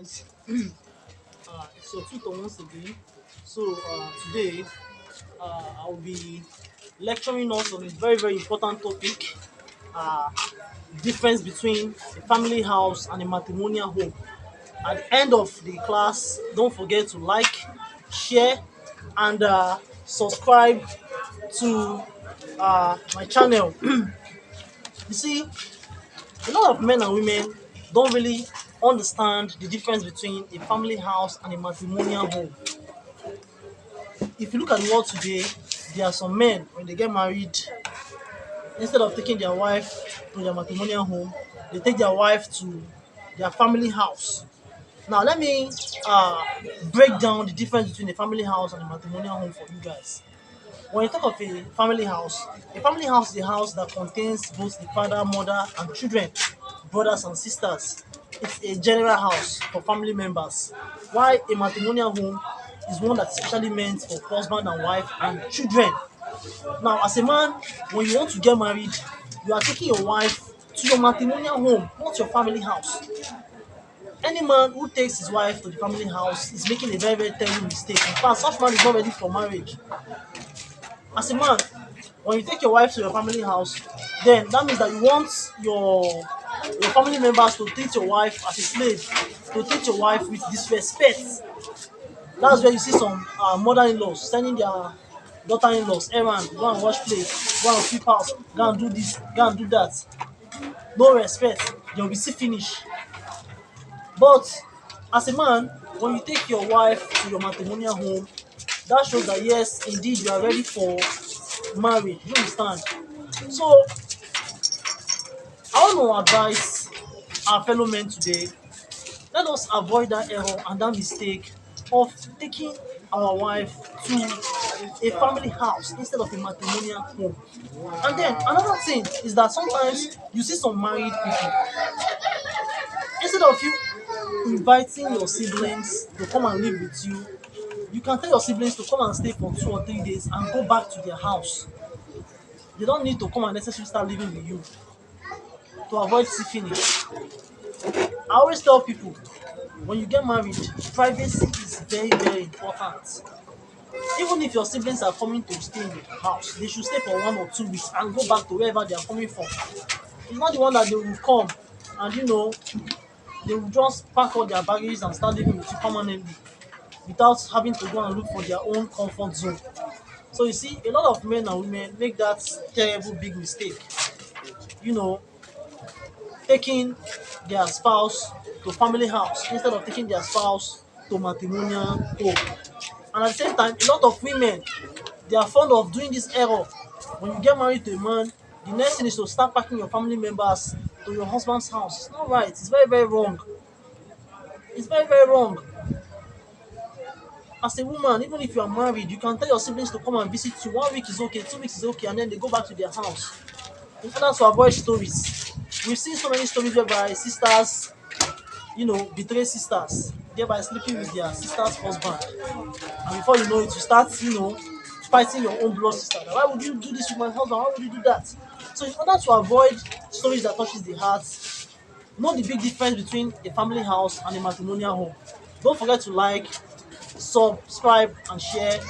Guys, it's your tutor once again. Today I'll be lecturing us on a very important topic: uh, difference between a family house and a matrimonial home. At the end of the class, don't forget to like, share, and subscribe to my channel. You see, a lot of men and women don't really understand the difference between a family house and a matrimonial home. If you look at the world today, there are some men when they get married, instead of taking their wife to their matrimonial home, they take their wife to their family house. Now, let me uh, break down the difference between a family house and a matrimonial home for you guys. When you talk of a family house is a house that contains both the father, mother, and children, brothers and sisters. It's a general house for family members. While a matrimonial home is one that's especially meant for husband and wife and children. Now, as a man, when you want to get married, you are taking your wife to your matrimonial home, not your family house. Any man who takes his wife to the family house is making a very terrible mistake. In fact, such man is not ready for marriage. As a man, when you take your wife to your family house, then that means that you want your family members to treat your wife as a slave, to treat your wife with disrespect. That's where you see some mother-in-laws sending their daughter-in-laws errand, go and wash plates, go and sweep house, go and do this, go and do that. No respect, they will be see finish. But as a man, when you take your wife to your matrimonial home, that shows that yes, indeed, you are ready for marriage. You understand? So I want to advise our fellow men today. Let us avoid that error and that mistake of taking our wife to a family house instead of a matrimonial home. And then another thing is that sometimes you see some married people, instead of you inviting your siblings to come and live with you, you can tell your siblings to come and stay for 2 or 3 days and go back to their house. They don't need to come and necessarily start living with you to avoid see finish. I always tell people, when you get married, privacy is very important. Even if your siblings are coming to stay in your house, they should stay for 1 or 2 weeks and go back to wherever they are coming from. It's not the one that they will come and they will just pack all their baggage and start living with you permanently without having to go and look for their own comfort zone. So you see, a lot of men and women make that terrible big mistake, you know, taking their spouse to family house instead of taking their spouse to matrimonial home. And at the same time, a lot of women, they are fond of doing this error. When you get married to a man, the next thing is to start packing your family members to your husband's house. It's not right. It's very wrong. It's very wrong. As a woman, even if you are married, you can tell your siblings to come and visit you. 1 week is okay, 2 weeks is okay, and then they go back to their house. In order to avoid stories. We've seen so many stories whereby sisters, betray sisters, thereby sleeping with their sister's husband. And before you know it, you start, fighting your own blood sister. Why would you do this with my husband? Why would you do that? So in order to avoid stories that touches the heart, know the big difference between a family house and a matrimonial home. Don't forget to like, subscribe, and share.